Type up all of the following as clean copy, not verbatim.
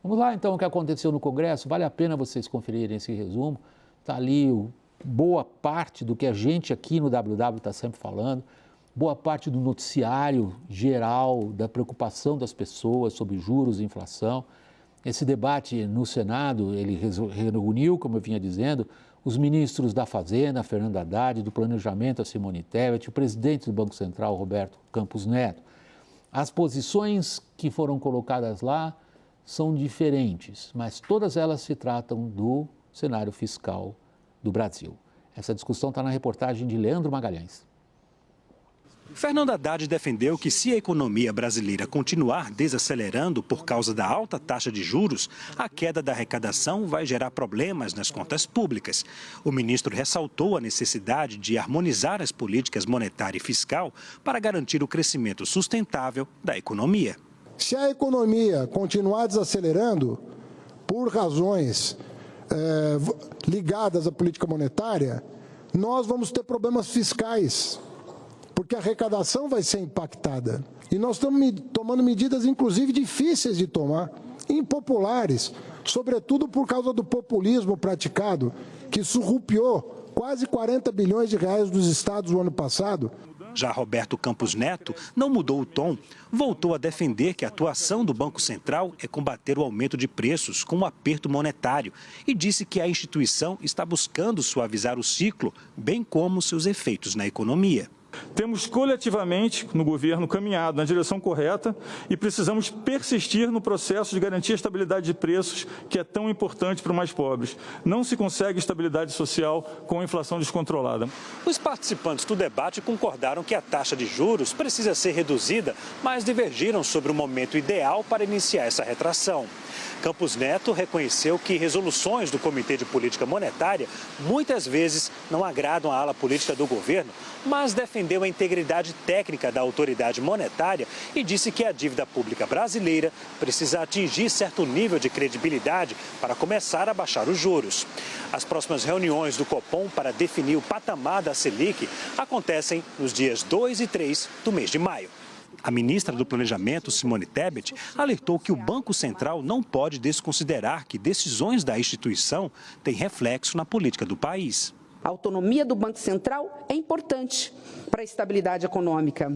Vamos lá, então, o que aconteceu no Congresso. Vale a pena vocês conferirem esse resumo. Está ali boa parte do que a gente aqui no WW está sempre falando, boa parte do noticiário geral, da preocupação das pessoas sobre juros e inflação. Esse debate no Senado, ele reuniu, como eu vinha dizendo, os ministros da Fazenda, Fernando Haddad, do Planejamento, a Simone Tebet, o presidente do Banco Central, Roberto Campos Neto. As posições que foram colocadas lá são diferentes, mas todas elas se tratam do cenário fiscal do Brasil. Essa discussão está na reportagem de Leandro Magalhães. Fernando Haddad defendeu que se a economia brasileira continuar desacelerando por causa da alta taxa de juros, a queda da arrecadação vai gerar problemas nas contas públicas. O ministro ressaltou a necessidade de harmonizar as políticas monetária e fiscal para garantir o crescimento sustentável da economia. Se a economia continuar desacelerando por razões ligadas à política monetária, nós vamos ter problemas fiscais, porque a arrecadação vai ser impactada. E nós estamos tomando medidas, inclusive, difíceis de tomar, impopulares, sobretudo por causa do populismo praticado, que surrupiou quase 40 bilhões de reais dos estados no ano passado. Já Roberto Campos Neto não mudou o tom, voltou a defender que a atuação do Banco Central é combater o aumento de preços com o aperto monetário e disse que a instituição está buscando suavizar o ciclo, bem como seus efeitos na economia. Temos coletivamente, no governo, caminhado na direção correta e precisamos persistir no processo de garantir a estabilidade de preços, que é tão importante para os mais pobres. Não se consegue estabilidade social com a inflação descontrolada. Os participantes do debate concordaram que a taxa de juros precisa ser reduzida, mas divergiram sobre o momento ideal para iniciar essa retração. Campos Neto reconheceu que resoluções do Comitê de Política Monetária muitas vezes não agradam à ala política do governo, mas defendeu a integridade técnica da autoridade monetária e disse que a dívida pública brasileira precisa atingir certo nível de credibilidade para começar a baixar os juros. As próximas reuniões do Copom para definir o patamar da Selic acontecem nos dias 2 e 3 do mês de maio. A ministra do Planejamento, Simone Tebet, alertou que o Banco Central não pode desconsiderar que decisões da instituição têm reflexo na política do país. A autonomia do Banco Central é importante para a estabilidade econômica,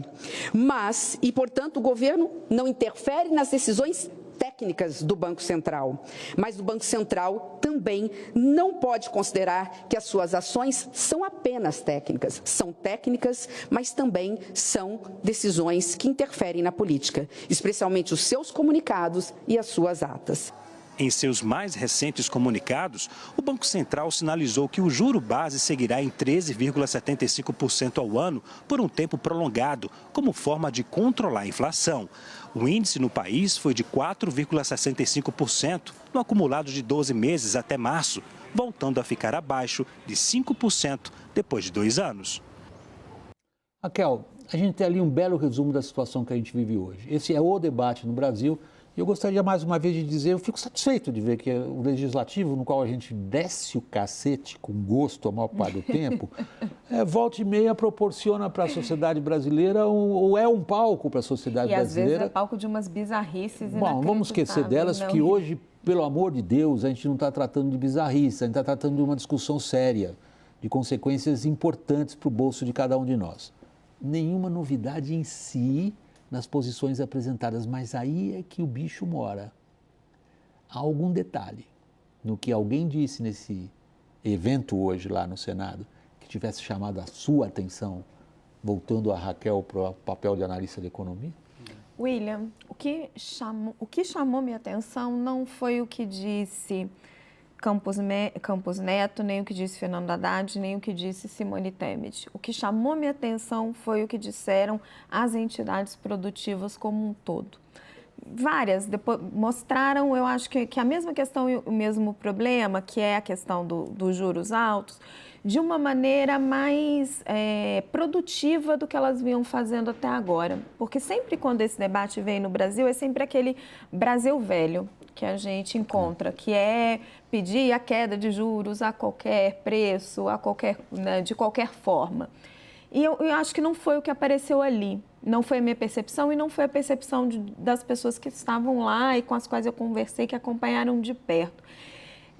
mas, e portanto, o governo não interfere nas decisões técnicas do Banco Central, mas o Banco Central também não pode considerar que as suas ações são apenas técnicas. São técnicas, mas também são decisões que interferem na política, especialmente os seus comunicados e as suas atas. Em seus mais recentes comunicados, o Banco Central sinalizou que o juro base seguirá em 13,75% ao ano por um tempo prolongado, como forma de controlar a inflação. O índice no país foi de 4,65% no acumulado de 12 meses até março, voltando a ficar abaixo de 5% depois de 2 anos. Raquel, a gente tem ali um belo resumo da situação que a gente vive hoje. Esse é o debate no Brasil. E eu gostaria mais uma vez de dizer, eu fico satisfeito de ver que o legislativo, no qual a gente desce o cacete com gosto a maior parte do tempo, volta e meia proporciona para a sociedade brasileira, ou é um palco para a sociedade brasileira. E às vezes é palco de umas bizarrices. Bom, não vamos esquecer delas, porque hoje, pelo amor de Deus, a gente não está tratando de bizarrice, a gente está tratando de uma discussão séria, de consequências importantes para o bolso de cada um de nós. Nenhuma novidade em si nas posições apresentadas, mas aí é que o bicho mora. Há algum detalhe no que alguém disse nesse evento hoje lá no Senado que tivesse chamado a sua atenção, voltando a Raquel para o papel de analista de economia? William, o que chamou minha atenção não foi o que disse Campos Neto, nem o que disse Fernando Haddad, nem o que disse Simone Tebet. O que chamou minha atenção foi o que disseram as entidades produtivas como um todo. Várias mostraram, eu acho que a mesma questão e o mesmo problema, que é a questão dos juros altos, de uma maneira mais produtiva do que elas vinham fazendo até agora. Porque sempre quando esse debate vem no Brasil, é sempre aquele Brasil velho que a gente encontra, que é pedir a queda de juros a qualquer preço, de qualquer forma. E eu acho que não foi o que apareceu ali. Não foi a minha percepção e não foi a percepção das pessoas que estavam lá e com as quais eu conversei, que acompanharam de perto.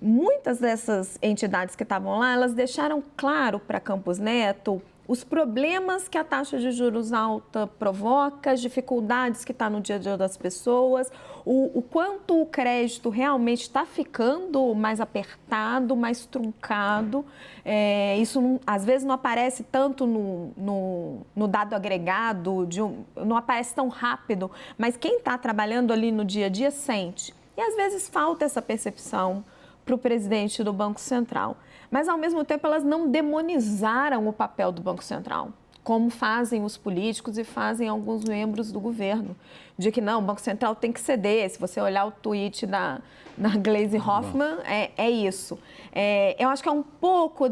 Muitas dessas entidades que estavam lá, elas deixaram claro para Campos Neto os problemas que a taxa de juros alta provoca, as dificuldades que está no dia a dia das pessoas, o quanto o crédito realmente está ficando mais apertado, mais truncado. Isso às vezes não aparece tanto no dado agregado, não aparece tão rápido, mas quem está trabalhando ali no dia a dia sente. E às vezes falta essa percepção para o presidente do Banco Central. Mas, ao mesmo tempo, elas não demonizaram o papel do Banco Central, como fazem os políticos e fazem alguns membros do governo, de que não, o Banco Central tem que ceder. Se você olhar o tweet da Gleisi Hoffmann, é isso. Eu acho que é um pouco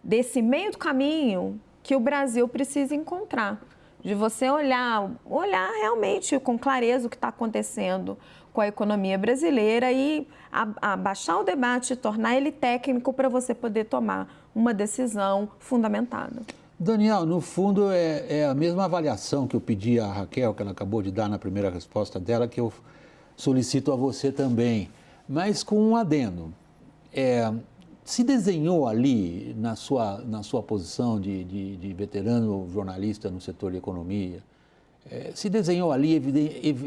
desse meio do caminho que o Brasil precisa encontrar, de você olhar realmente com clareza o que está acontecendo com a economia brasileira e abaixar o debate e tornar ele técnico para você poder tomar uma decisão fundamentada. Daniel, no fundo é a mesma avaliação que eu pedi à Raquel, que ela acabou de dar na primeira resposta dela, que eu solicito a você também, mas com um adendo. Se desenhou ali, na sua posição de veterano jornalista no setor de economia, se desenhou ali,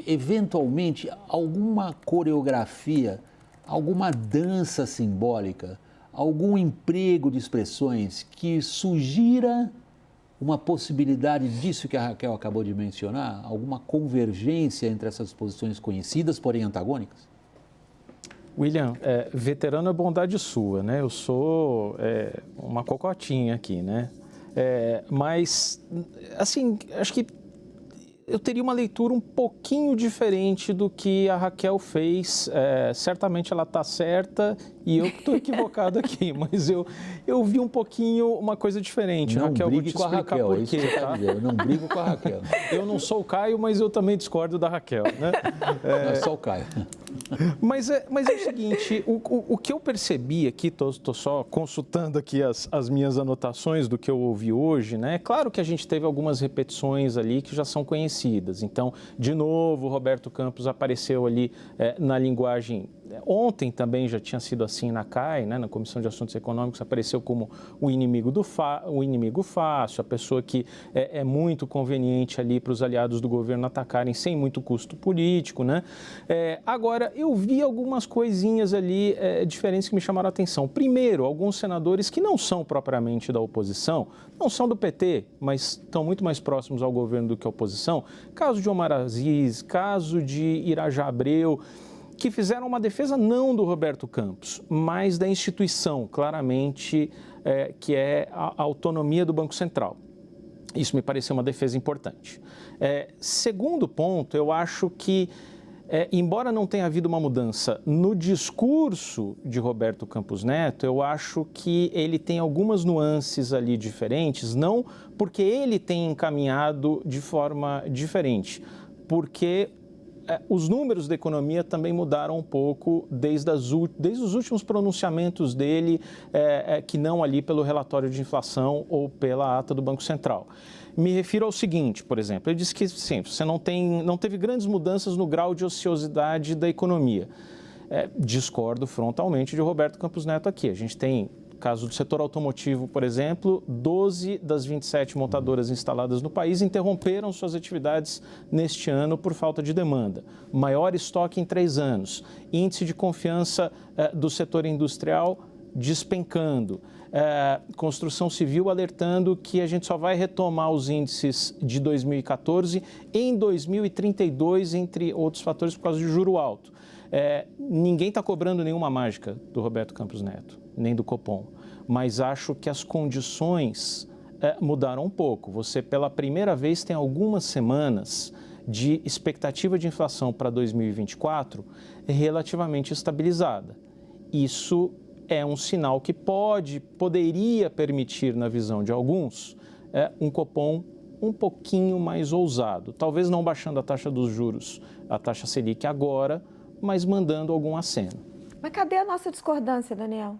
eventualmente, alguma coreografia, alguma dança simbólica, algum emprego de expressões que sugira uma possibilidade disso que a Raquel acabou de mencionar? Alguma convergência entre essas posições conhecidas, porém antagônicas? William, veterano é bondade sua, né? Eu sou uma cocotinha aqui, né? Mas, assim, acho que eu teria uma leitura um pouquinho diferente do que a Raquel fez. Certamente ela está certa e eu estou equivocado aqui, mas eu vi um pouquinho uma coisa diferente. Não Raquel, brigue com a Raquel, por é isso que você está dizendo. Eu não brigo com a Raquel. Eu não sou o Caio, mas eu também discordo da Raquel, né? Não é só o Caio. Mas é o seguinte, o que eu percebi aqui, estou só consultando aqui as minhas anotações do que eu ouvi hoje, né? É claro que a gente teve algumas repetições ali que já são conhecidas. Então, de novo, o Roberto Campos apareceu ali na linguagem. Ontem também já tinha sido assim na CAI, né, na Comissão de Assuntos Econômicos, apareceu como o inimigo fácil, a pessoa que é muito conveniente ali para os aliados do governo atacarem sem muito custo político, né? Agora, eu vi algumas coisinhas ali diferentes que me chamaram a atenção. Primeiro, alguns senadores que não são propriamente da oposição, não são do PT, mas estão muito mais próximos ao governo do que a oposição. Caso de Omar Aziz, caso de Irajá Abreu, que fizeram uma defesa não do Roberto Campos, mas da instituição, claramente, que é a autonomia do Banco Central. Isso me pareceu uma defesa importante. Segundo ponto, eu acho que, embora não tenha havido uma mudança no discurso de Roberto Campos Neto, eu acho que ele tem algumas nuances ali diferentes, não porque ele tem encaminhado de forma diferente, porque os números da economia também mudaram um pouco desde os últimos pronunciamentos dele, que não ali pelo relatório de inflação ou pela ata do Banco Central. Me refiro ao seguinte, por exemplo, ele disse que sim, você não teve grandes mudanças no grau de ociosidade da economia. Discordo frontalmente de Roberto Campos Neto aqui. A gente tem, caso do setor automotivo, por exemplo, 12 das 27 montadoras instaladas no país interromperam suas atividades neste ano por falta de demanda. Maior estoque em 3 anos. Índice de confiança do setor industrial despencando. Construção civil alertando que a gente só vai retomar os índices de 2014 em 2032, entre outros fatores, por causa de juro alto. Ninguém está cobrando nenhuma mágica do Roberto Campos Neto, nem do Copom, mas acho que as condições mudaram um pouco. Você, pela primeira vez, tem algumas semanas de expectativa de inflação para 2024 relativamente estabilizada. Isso é um sinal que poderia permitir, na visão de alguns, um Copom um pouquinho mais ousado. Talvez não baixando a taxa dos juros, a taxa Selic agora, mas mandando algum aceno. Mas cadê a nossa discordância, Daniel?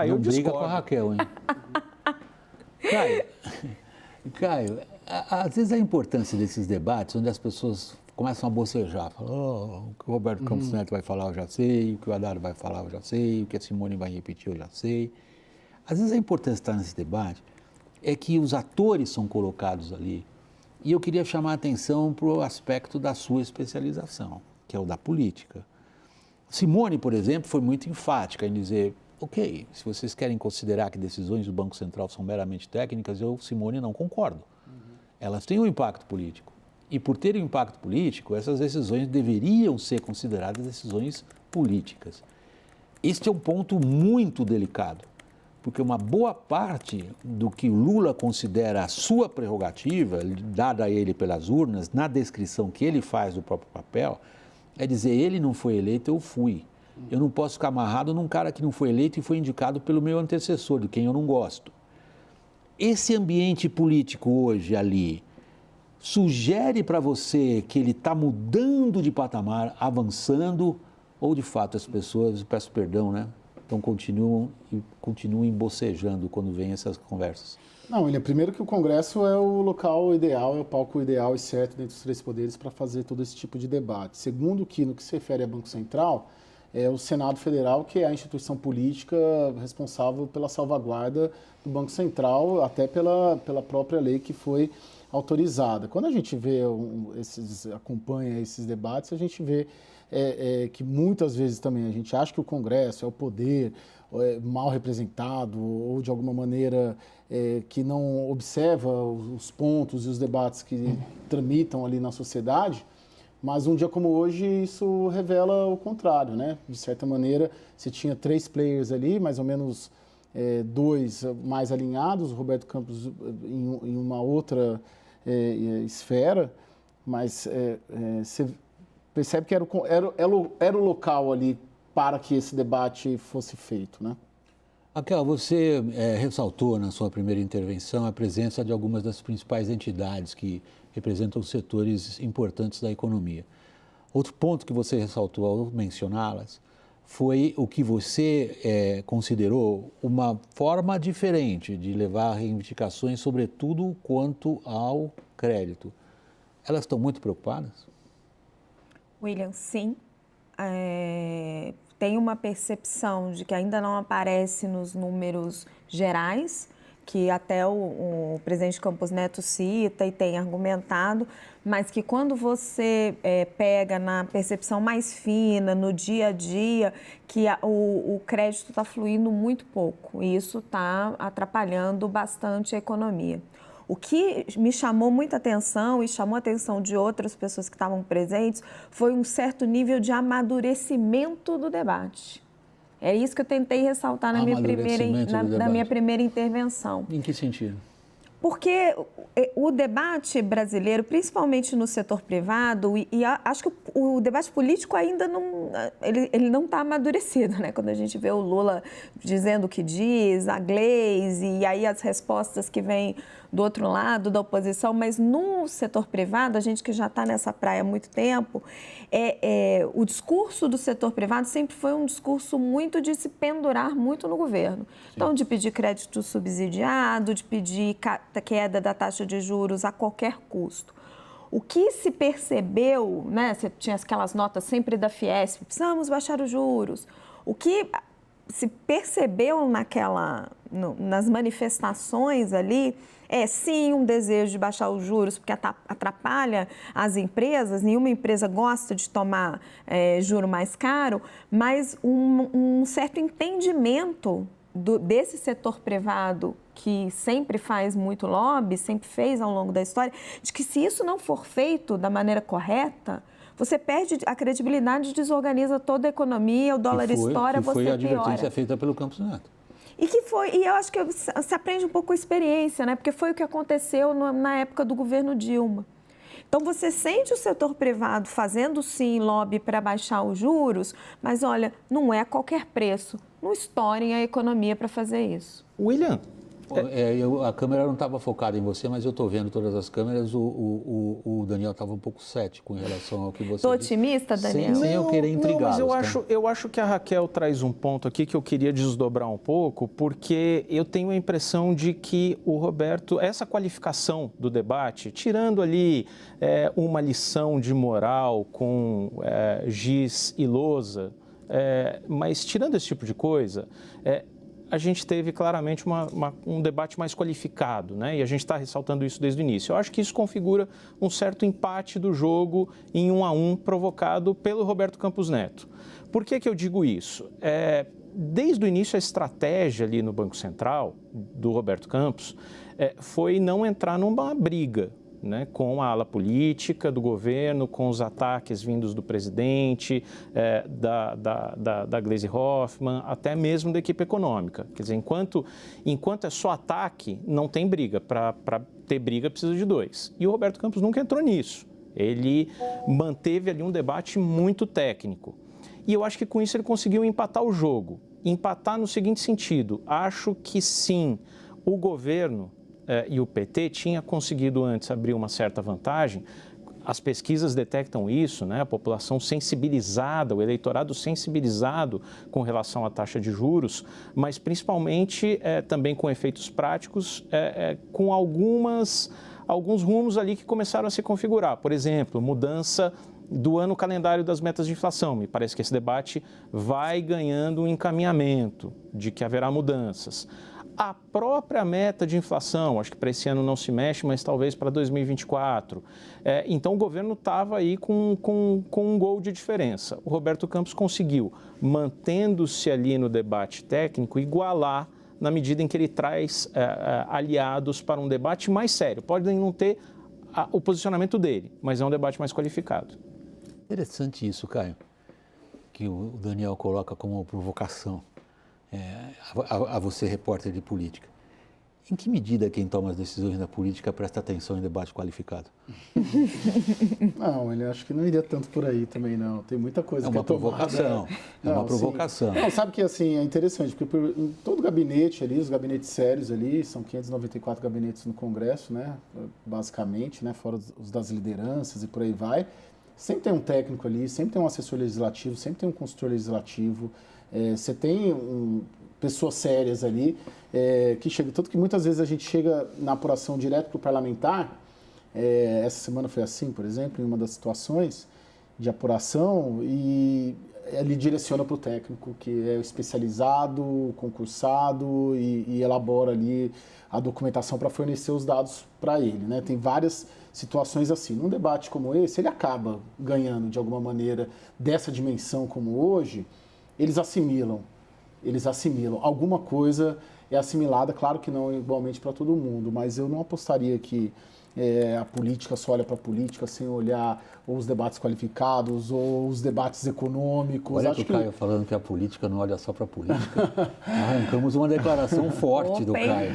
Eu briga com a Raquel, hein? Caio, às vezes a importância desses debates, onde as pessoas começam a bocejar, falam, o que o Roberto Campos Neto vai falar eu já sei, o que o Haddad vai falar eu já sei, o que a Simone vai repetir eu já sei. Às vezes a importância de estar nesse debate é que os atores são colocados ali. E eu queria chamar a atenção para o aspecto da sua especialização, que é o da política. Simone, por exemplo, foi muito enfática em dizer, ok, se vocês querem considerar que decisões do Banco Central são meramente técnicas, eu, Simone, não concordo. Elas têm um impacto político. E por terem um impacto político, essas decisões deveriam ser consideradas decisões políticas. Este é um ponto muito delicado, porque uma boa parte do que o Lula considera a sua prerrogativa, dada a ele pelas urnas, na descrição que ele faz do próprio papel, é dizer, ele não foi eleito, eu fui. Eu não posso ficar amarrado num cara que não foi eleito e foi indicado pelo meu antecessor, de quem eu não gosto. Esse ambiente político hoje ali sugere para você que ele está mudando de patamar, avançando, ou de fato as pessoas, peço perdão, né? Então continuam bocejando quando vem essas conversas? Não, William, primeiro que o Congresso é o local ideal, é o palco ideal e certo dentre os três poderes para fazer todo esse tipo de debate. Segundo que, no que se refere ao Banco Central, é o Senado Federal, que é a instituição política responsável pela salvaguarda do Banco Central, até pela própria lei que foi autorizada. Quando a gente acompanha esses debates, a gente vê que muitas vezes também a gente acha que o Congresso é o poder mal representado ou de alguma maneira que não observa os pontos e os debates que tramitam ali na sociedade, mas um dia como hoje isso revela o contrário, né? De certa maneira, você tinha 3 players ali, mais ou menos 2 mais alinhados, o Roberto Campos em uma outra esfera, mas você percebe que era o local ali para que esse debate fosse feito, né? Raquel, você ressaltou na sua primeira intervenção a presença de algumas das principais entidades que representam setores importantes da economia. Outro ponto que você ressaltou ao mencioná-las foi o que você considerou uma forma diferente de levar reivindicações, sobretudo quanto ao crédito. Elas estão muito preocupadas? William, sim. Tem uma percepção de que ainda não aparece nos números gerais, que até o presidente Campos Neto cita e tem argumentado, mas que quando você pega na percepção mais fina, no dia a dia, que o crédito está fluindo muito pouco e isso está atrapalhando bastante a economia. O que me chamou muita atenção e chamou a atenção de outras pessoas que estavam presentes foi um certo nível de amadurecimento do debate. É isso que eu tentei ressaltar na minha primeira intervenção. Em que sentido? Porque o debate brasileiro, principalmente no setor privado, e acho que o debate político ainda ele não está amadurecido, né? Quando a gente vê o Lula dizendo o que diz, a Gleisi, e aí as respostas que vêm do outro lado da oposição, mas no setor privado, a gente que já está nessa praia há muito tempo, o discurso do setor privado sempre foi um discurso muito de se pendurar muito no governo. Sim. Então, de pedir crédito subsidiado, de pedir queda da taxa de juros a qualquer custo. O que se percebeu, né, você tinha aquelas notas sempre da Fiesp, precisamos baixar os juros. O que se percebeu nas manifestações ali sim um desejo de baixar os juros, porque atrapalha as empresas, nenhuma empresa gosta de tomar juro mais caro, mas um certo entendimento desse setor privado que sempre faz muito lobby, sempre fez ao longo da história, de que se isso não for feito da maneira correta, você perde a credibilidade, desorganiza toda a economia, o dólar estoura, você piora. Foi a advertência feita pelo Campos Neto. E eu acho que se aprende um pouco com a experiência, né? Porque foi o que aconteceu na época do governo Dilma. Então, você sente o setor privado fazendo, sim, lobby para baixar os juros, mas, olha, não é a qualquer preço. Não estourem a economia para fazer isso. William, A câmera não estava focada em você, mas eu estou vendo todas as câmeras. O Daniel estava um pouco cético em relação ao que você Estou disse. otimista, Daniel? Sem eu querer intrigá-los. Mas eu acho que a Raquel traz um ponto aqui que eu queria desdobrar um pouco, porque eu tenho a impressão de que o Roberto, essa qualificação do debate, tirando ali uma lição de moral com giz e lousa, mas tirando esse tipo de coisa, a gente teve claramente um debate mais qualificado, né? E a gente está ressaltando isso desde o início. Eu acho que isso configura um certo empate do jogo em 1-1 provocado pelo Roberto Campos Neto. Por que eu digo isso? Desde o início, a estratégia ali no Banco Central, do Roberto Campos, foi não entrar numa briga, né, com a ala política do governo, com os ataques vindos do presidente, da Gleisi Hoffmann, até mesmo da equipe econômica. Quer dizer, enquanto é só ataque, não tem briga. Para ter briga, precisa de dois. E o Roberto Campos nunca entrou nisso. Ele manteve ali um debate muito técnico. E eu acho que com isso ele conseguiu empatar o jogo. Empatar no seguinte sentido: acho que sim, o governo e o PT tinha conseguido antes abrir uma certa vantagem. As pesquisas detectam isso, né? A população sensibilizada, o eleitorado sensibilizado com relação à taxa de juros, mas principalmente também com efeitos práticos, com alguns rumos ali que começaram a se configurar. Por exemplo, mudança do ano calendário das metas de inflação. Me parece que esse debate vai ganhando um encaminhamento de que haverá mudanças. A própria meta de inflação, acho que para esse ano não se mexe, mas talvez para 2024. Então, o governo estava aí com um gol de diferença. O Roberto Campos conseguiu, mantendo-se ali no debate técnico, igualar na medida em que ele traz aliados para um debate mais sério. Podem não ter o posicionamento dele, mas é um debate mais qualificado. Interessante isso, Caio, que o Daniel coloca como provocação. A você, repórter de política. Em que medida quem toma as decisões na política presta atenção em debate qualificado? Não, ele acho que não iria tanto por aí também, não. Tem muita coisa que é provocação. É uma provocação. Não, sabe que assim, é interessante, porque em todo gabinete ali, os gabinetes sérios ali, são 594 gabinetes no Congresso, né? Basicamente, né? Fora os das lideranças e por aí vai. Sempre tem um técnico ali, sempre tem um assessor legislativo, sempre tem um consultor legislativo. Você tem pessoas sérias ali que chegam. Tanto que muitas vezes a gente chega na apuração direto para o parlamentar. Essa semana foi assim, por exemplo, em uma das situações de apuração, e ele direciona para o técnico, que é especializado, concursado e elabora ali a documentação para fornecer os dados para ele, né? Tem várias situações assim. Num debate como esse, ele acaba ganhando de alguma maneira dessa dimensão como hoje. Eles assimilam. Alguma coisa é assimilada, claro que não igualmente para todo mundo, mas eu não apostaria que a política só olha para a política sem olhar ou os debates qualificados ou os debates econômicos. Olha o Caio falando que a política não olha só para a política. Arrancamos uma declaração forte do Caio.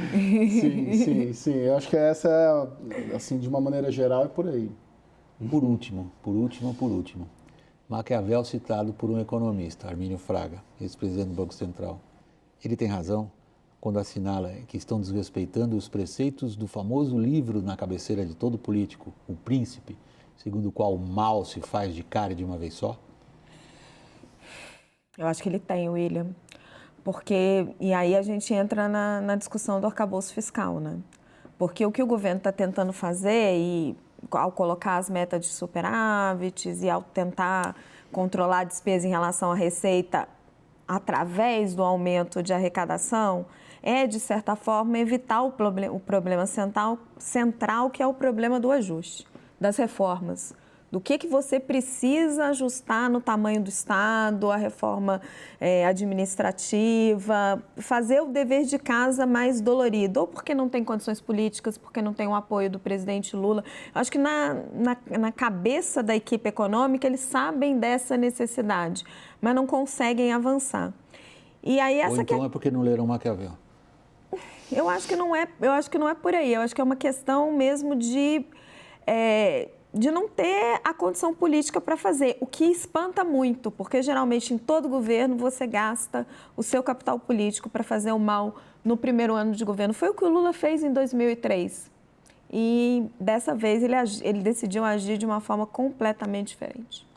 Sim. Eu acho que essa assim, de uma maneira geral, é por aí. Por último. Maquiavel citado por um economista, Armínio Fraga, ex-presidente do Banco Central. Ele tem razão quando assinala que estão desrespeitando os preceitos do famoso livro na cabeceira de todo político, O Príncipe, segundo o qual o mal se faz de cara de uma vez só? Eu acho que ele tem, William. E aí a gente entra na discussão do arcabouço fiscal, né? Porque o que o governo está tentando fazer, ao colocar as metas de superávites e ao tentar controlar a despesa em relação à receita através do aumento de arrecadação, de certa forma, evitar o problema central, que é o problema do ajuste, das reformas. Do que você precisa ajustar no tamanho do Estado, a reforma administrativa, fazer o dever de casa mais dolorido, ou porque não tem condições políticas, porque não tem o apoio do presidente Lula. Acho que na cabeça da equipe econômica eles sabem dessa necessidade, mas não conseguem avançar. E aí ou então é porque não leram Maquiavel? Eu acho que não é por aí. Eu acho que é uma questão mesmo de de não ter a condição política para fazer, o que espanta muito, porque geralmente em todo governo você gasta o seu capital político para fazer o mal no primeiro ano de governo. Foi o que o Lula fez em 2003 e dessa vez ele decidiu agir de uma forma completamente diferente.